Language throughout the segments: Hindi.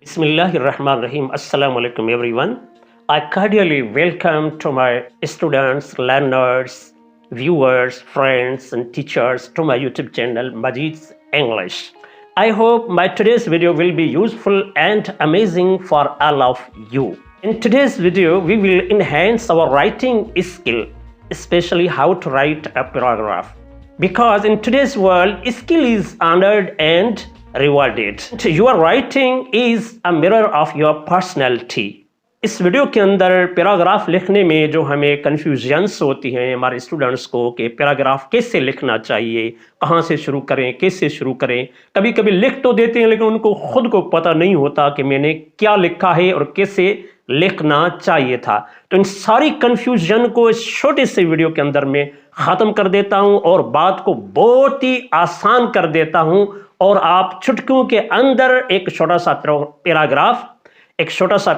Bismillahirrahmanirrahim. Assalamu alaikum everyone. I cordially welcome to my students, learners, viewers, friends and teachers to my YouTube channel Majid's English. I hope my today's video will be useful and amazing for all of you. In today's video, we will enhance our writing skill, especially how to write a paragraph. Because in today's world, skill is honored and rewarded. Your writing is a mirror of your personality. इस वीडियो के अंदर पैराग्राफ लिखने में जो हमें कन्फ्यूजन्स होती हैं हमारे स्टूडेंट्स को कि पैराग्राफ कैसे लिखना चाहिए, कहाँ से शुरू करें, कैसे शुरू करें। कभी कभी लिख तो देते हैं लेकिन उनको खुद को पता नहीं होता कि मैंने क्या लिखा है और कैसे लिखना चाहिए था। तो इन सारी कन्फ्यूजन को इस छोटे से वीडियो के अंदर मैं ख़त्म कर देता हूं और बात को बहुत ही आसान कर देता हूं और आप चुटकियों के अंदर एक छोटा सा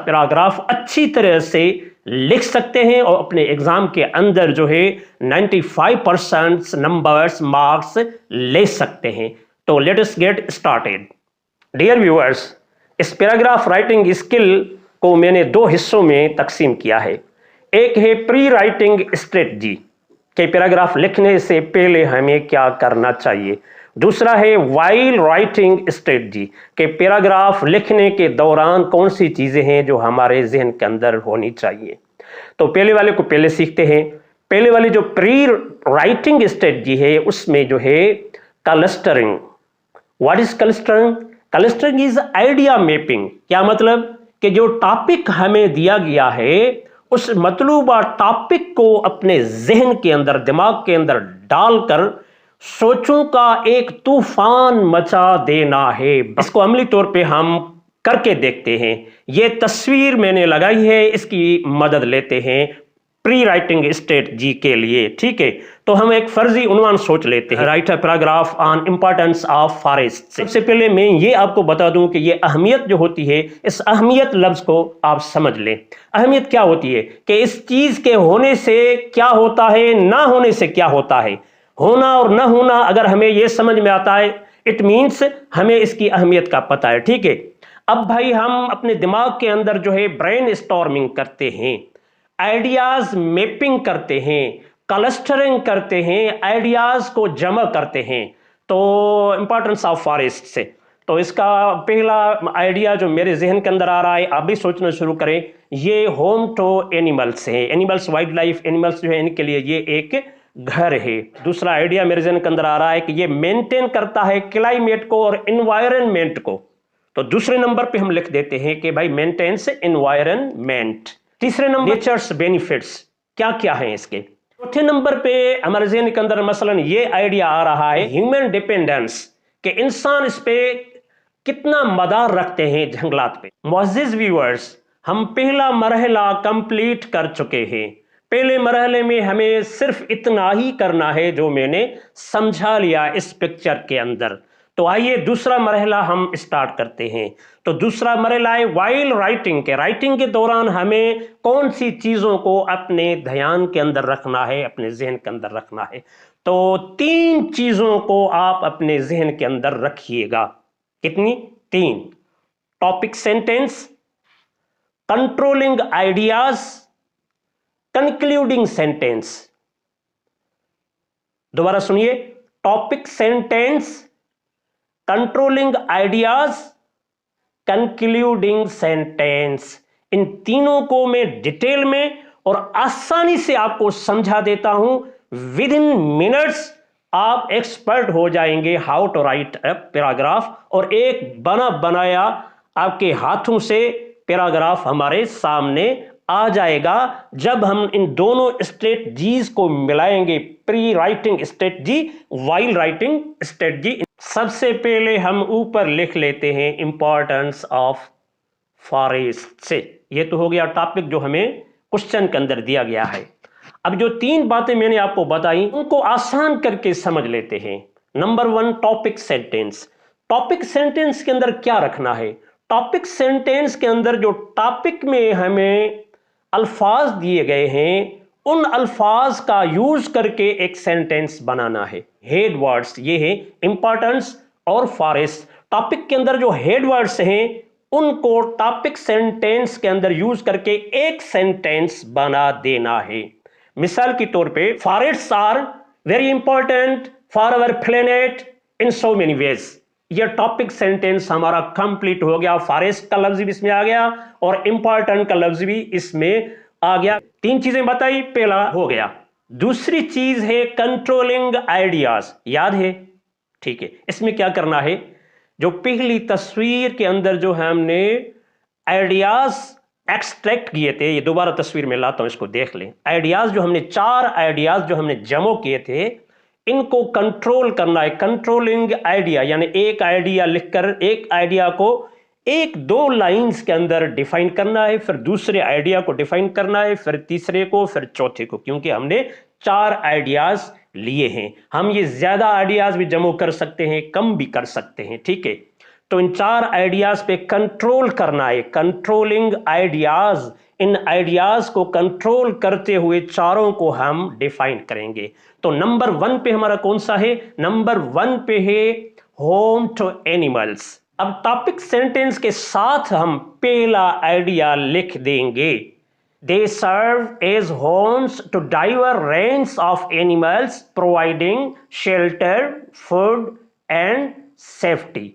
पैराग्राफ अच्छी तरह से लिख सकते हैं और अपने एग्जाम के अंदर जो है 95% नंबर्स मार्क्स ले सकते हैं। तो let us get started. Dear viewers, इस पैराग्राफ राइटिंग स्किल को मैंने दो हिस्सों में तकसीम किया है। एक है प्री राइटिंग स्ट्रेटजी के पैराग्राफ लिखने से पहले हमें क्या करना चाहिए। दूसरा है वाइल राइटिंग स्ट्रेटजी के पैराग्राफ लिखने के दौरान कौन सी चीज़ें हैं जो हमारे जहन के अंदर होनी चाहिए। तो पहले वाले को पहले सीखते हैं। पहले वाली जो प्री राइटिंग स्ट्रेटजी है उसमें जो है clustering. What is clustering? Clustering is idea mapping. क्या मतलब कि जो टॉपिक हमें दिया गया है उस मतलूबा टॉपिक को अपने जहन के अंदर, दिमाग के अंदर डालकर सोचों का एक तूफान मचा देना है। इसको अमली तौर पे हम करके देखते हैं। ये तस्वीर मैंने लगाई है, इसकी मदद लेते हैं प्री राइटिंग स्ट्रेटजी के लिए। ठीक है, तो हम एक फर्जी उन्वान सोच लेते हैं, right a paragraph on importance of forest. सबसे पहले मैं ये आपको बता दूं कि ये अहमियत जो होती है, इस अहमियत लफ्ज को आप समझ लें। अहमियत क्या होती है कि इस चीज के होने से क्या होता है, ना होने से क्या होता है। होना और ना होना अगर हमें यह समझ में आता है, इट मीन्स हमें इसकी अहमियत का पता है। ठीक है, अब भाई हम अपने दिमाग के अंदर जो है ब्रेन स्टॉर्मिंग करते हैं, आइडियाज मैपिंग करते हैं, क्लस्टरिंग करते हैं, आइडियाज को जमा करते हैं। तो इंपॉर्टेंस ऑफ फॉरेस्ट से तो इसका पहला आइडिया जो मेरे जहन के अंदर आ रहा है, आप भी सोचना शुरू करें, ये होम टू एनिमल्स है। एनिमल्स, वाइल्ड लाइफ एनिमल्स जो है, इनके लिए ये एक घर है। दूसरा आइडिया मेरे जहन के अंदर आ रहा है कि ये मेंटेन करता है क्लाइमेट को और एनवायरनमेंट को। तो दूसरे नंबर पे हम लिख देते हैं कि भाई मेंटेन्स एनवायरनमेंट। तीसरे नंबर नेचर्स बेनिफिट्स क्या क्या है इसके। चौथे नंबर पे हमारे जहन के अंदर मसलन ये आइडिया आ रहा है ह्यूमन डिपेंडेंस, कि इंसान इस पे कितना मदार रखते हैं जंगलात पे। मुअज़्ज़िज़ व्यूअर्स, हम पहला मरहला कंप्लीट कर चुके हैं। पहले मरहले में हमें सिर्फ इतना ही करना है जो मैंने समझा लिया इस पिक्चर के अंदर। तो आइए दूसरा मरहला हम स्टार्ट करते हैं। तो दूसरा मरहला है वाइल राइटिंग के। राइटिंग के दौरान हमें कौन सी चीज़ों को अपने ध्यान के अंदर रखना है, अपने जहन के अंदर रखना है। तो 3 चीज़ों को आप अपने जहन के अंदर रखिएगा। कितनी? 3। Topic sentence, controlling ideas, concluding sentence. दोबारा सुनिए, topic sentence, controlling ideas, concluding sentence. इन तीनों को मैं डिटेल में और आसानी से आपको समझा देता हूं। विद इन मिनट्स आप एक्सपर्ट हो जाएंगे how to write a paragraph, और एक बना बनाया आपके हाथों से पैराग्राफ हमारे सामने आ जाएगा जब हम इन दोनों स्ट्रेटजीज को मिलाएंगे, pre writing strategy, while writing strategy. सबसे पहले हम ऊपर लिख लेते हैं इंपॉर्टेंस ऑफ फॉरेस्ट से। ये तो हो गया टॉपिक जो हमें क्वेश्चन के अंदर दिया गया है। अब जो 3 बातें मैंने आपको बताई उनको आसान करके समझ लेते हैं। Number 1, topic sentence. Topic sentence के अंदर क्या रखना है? टॉपिक सेंटेंस के अंदर जो टॉपिक में हमें अल्फाज दिए गए हैं उन अल्फाज का यूज करके एक सेंटेंस बनाना है। हेड वर्ड्स ये है इंपॉर्टेंस और फॉरेस्ट। टॉपिक के अंदर जो हेड वर्ड्स हैं उनको टॉपिक सेंटेंस के अंदर यूज करके एक सेंटेंस बना देना है। मिसाल के तौर पे, forests are very important for our planet in so many ways. ये टॉपिक सेंटेंस हमारा कंप्लीट हो गया। फॉरेस्ट का लफ्ज भी इसमें आ गया और इंपॉर्टेंट का लफ्ज भी इसमें आ गया। 3 चीजें बताई, पहला हो गया। दूसरी चीज है कंट्रोलिंग आइडियाज, याद है? ठीक है, इसमें क्या करना है, जो पहली तस्वीर के अंदर जो हमने आइडियाज एक्सट्रैक्ट किए थे, ये दोबारा तस्वीर में लाता हूं, इसको देख लें। आइडियाज जो हमने 4 आइडियाज जो हमने जमो किए थे, इनको कंट्रोल करना है। कंट्रोलिंग आइडिया यानी एक आइडिया लिखकर एक आइडिया को 1-2 लाइंस के अंदर डिफाइन करना है, फिर दूसरे आइडिया को डिफाइन करना है, फिर तीसरे को, फिर चौथे को, क्योंकि हमने 4 आइडियाज लिए हैं। हम ये ज्यादा आइडियाज भी जमो कर सकते हैं, कम भी कर सकते हैं, ठीक है। तो इन 4 आइडियाज पे कंट्रोल करना है, कंट्रोलिंग आइडियाज। इन आइडियाज को कंट्रोल करते हुए चारों को हम डिफाइन करेंगे। तो नंबर 1 पे हमारा कौन सा है? नंबर 1 पे है होम टू एनिमल्स। अब टॉपिक सेंटेंस के साथ हम पहला आइडिया लिख देंगे। They serve as homes to diverse range of animals, providing shelter, food and safety.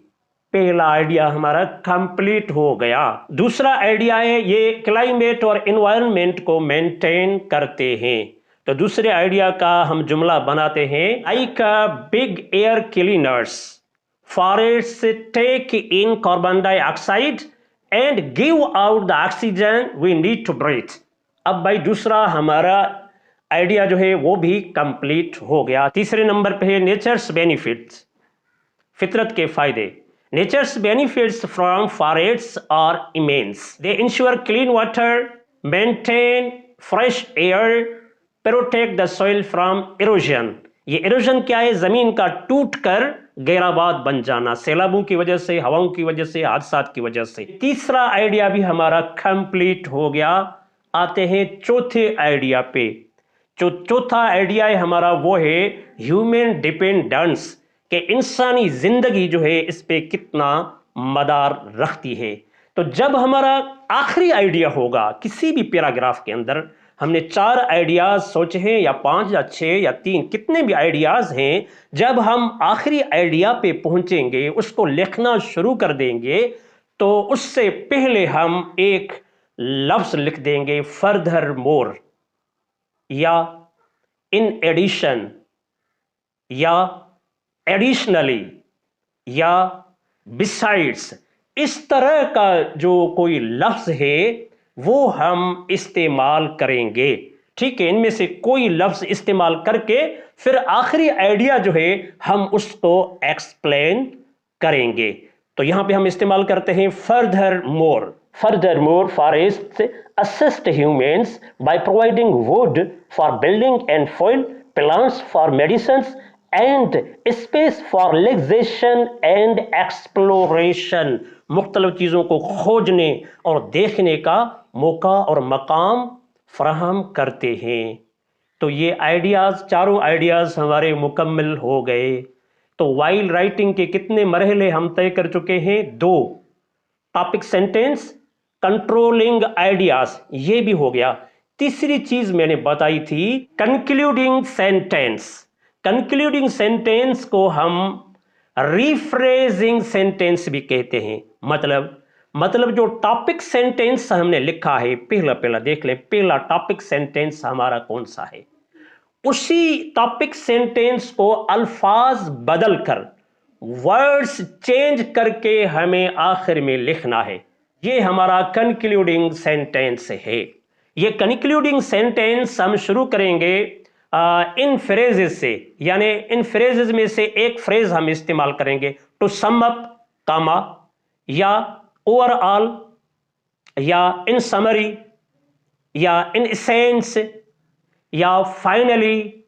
पहला आइडिया हमारा कंप्लीट हो गया। दूसरा आइडिया है ये क्लाइमेट और एनवायरनमेंट को मेंटेन करते हैं। तो दूसरे आइडिया का हम जुमला बनाते हैं, like big air cleaners, forests take in carbon dioxide and give out the oxygen we need to breathe. अब भाई दूसरा हमारा आइडिया जो है वो भी कंप्लीट हो गया। तीसरे नंबर पे है नेचर्स बेनिफिट्स, फितरत के फायदे। Nature's benefits from forests are immense. They ensure clean water, maintain fresh air, protect the soil from erosion. ये इरोजन क्या है? जमीन का टूट कर गैराबाद बन जाना, सैलाबों की वजह से, हवाओं की वजह से, हादसात की वजह से। तीसरा आइडिया भी हमारा कंप्लीट हो गया। आते हैं चौथे आइडिया पे। जो चौथा आइडिया है हमारा वो है ह्यूमन डिपेंडेंस, कि इंसानी जिंदगी जो है इस पे कितना मदार रखती है। तो जब हमारा आखिरी आइडिया होगा किसी भी पैराग्राफ के अंदर, हमने 4 आइडियाज सोचे हैं या 5 या 6 या 3, कितने भी आइडियाज हैं, जब हम आखिरी आइडिया पे पहुंचेंगे, उसको लिखना शुरू कर देंगे, तो उससे पहले हम एक लफ्ज लिख देंगे फर्दर मोर, या इन एडिशन, या एडिशनली, या बिसाइड्स। इस तरह का जो कोई लफ्ज है वो हम इस्तेमाल करेंगे, ठीक है। इनमें से कोई लफ्ज इस्तेमाल करके फिर आखिरी आइडिया जो है हम उसको एक्सप्लेन करेंगे। तो यहां पे हम इस्तेमाल करते हैं further more. Further more, forest assist humans by providing would for building and foil, plants for medicines and space for relaxation and exploration. मुख्तलिफ चीज़ों को खोजने और देखने का मौका और मकाम फराहम करते हैं। तो ये आइडियाज़, चारों आइडियाज़ हमारे मुकम्मल हो गए। तो वाइल राइटिंग के कितने मरहले हम तय कर चुके हैं? 2। टॉपिक सेंटेंस, कंट्रोलिंग आइडियाज़, ये भी हो गया। तीसरी चीज़ मैंने बताई थी कंक्लूडिंग सेंटेंस। कंक्लूडिंग सेंटेंस को हम रिफ्रेजिंग सेंटेंस भी कहते हैं। मतलब जो टॉपिक सेंटेंस हमने लिखा है, पहला देख लें, पहला टॉपिक सेंटेंस हमारा कौन सा है, उसी टॉपिक सेंटेंस को अल्फाज बदलकर, वर्ड्स चेंज करके हमें आखिर में लिखना है। ये हमारा कंक्लूडिंग सेंटेंस है। ये कंक्लूडिंग सेंटेंस हम शुरू करेंगे इन फ्रेजेस से, यानी इन फ्रेजेस में से एक फ्रेज हम इस्तेमाल करेंगे, टू सम अप, कामा, या ओवरऑल, या इन समरी, या इन एसेंस, या फाइनली।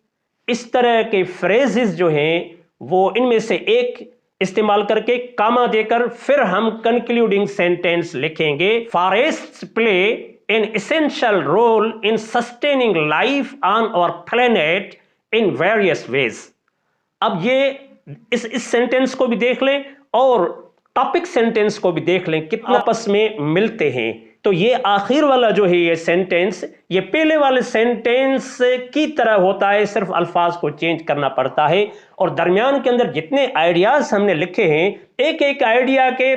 इस तरह के फ्रेजेस जो हैं वो इनमें से एक इस्तेमाल करके कामा देकर फिर हम कंक्लूडिंग सेंटेंस लिखेंगे। Forests play an essential role in sustaining life on our planet in various ways। अब ये इस सेंटेंस को भी देख लें और टॉपिक सेंटेंस को भी देख लें कितना आपस में मिलते हैं। तो ये आखिर वाला जो है ये सेंटेंस ये पहले वाले सेंटेंस की तरह होता है, सिर्फ अल्फाज को चेंज करना पड़ता है। और दरमियान के अंदर जितने आइडियाज हमने लिखे हैं, एक एक आइडिया के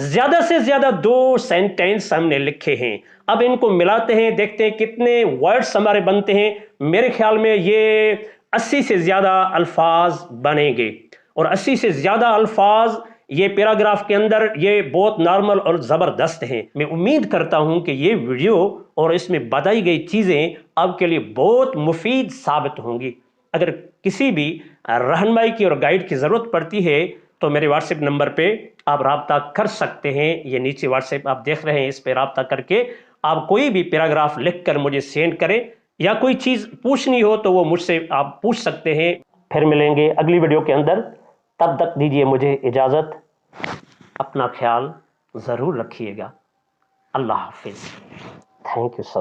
ज्यादा से ज्यादा 2 सेंटेंस हमने लिखे हैं। अब इनको मिलाते हैं, देखते हैं कितने वर्ड्स हमारे बनते हैं। मेरे ख्याल में ये 80 से ज्यादा अल्फाज बनेंगे, और 80 से ज्यादा अल्फाज ये पैराग्राफ के अंदर ये बहुत नॉर्मल और ज़बरदस्त हैं। मैं उम्मीद करता हूं कि ये वीडियो और इसमें बताई गई चीज़ें आपके लिए बहुत मुफीद साबित होंगी। अगर किसी भी रहनुमाई की और गाइड की ज़रूरत पड़ती है तो मेरे व्हाट्सएप नंबर पे आप रब्ता कर सकते हैं। ये नीचे व्हाट्सएप आप देख रहे हैं, इस पर रब्ता करके आप कोई भी पैराग्राफ लिख कर मुझे सेंड करें, या कोई चीज़ पूछनी हो तो वो मुझसे आप पूछ सकते हैं। फिर मिलेंगे अगली वीडियो के अंदर, तब तक दीजिए मुझे इजाज़त। अपना ख्याल ज़रूर रखिएगा। अल्लाह हाफिज़। Thank you sir.